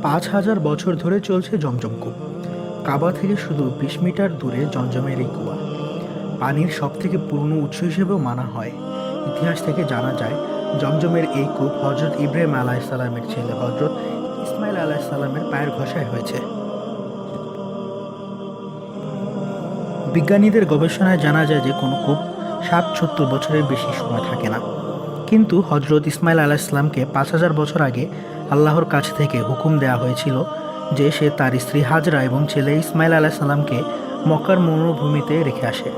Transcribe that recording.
5000 বছর ধরে চলছে জমজম কূপ। কাবা থেকে শুধু 20 মিটার দূরে জমজমের এই কুয়া পানির সবথেকে পুরনো উৎস হিসেবেও মানা হয়। ইতিহাস থেকে জানা যায়, জমজমের এই কূপ হজরত ইব্রাহিম আলাইসাল্লামের ছেলে হজরত ইসমাইল আলাইসাল্লামের পায়ের ঘষায় হয়েছে। বিজ্ঞানীদের গবেষণায় জানা যায় যে কোনো কূপ 70 বছরের বেশি সময় থাকে না। কিন্তু হজরত ইসমাইল আলাইসাল্লামকে 5000 বছর আগে আল্লাহর কাছ থেকে হুকুম দেওয়া হয়েছিল যে সে তার স্ত্রী হাজরা এবং ছেলে ইসমাইল আলাইসাল্লামকে মক্কার মরুভূমিতে রেখে আসে।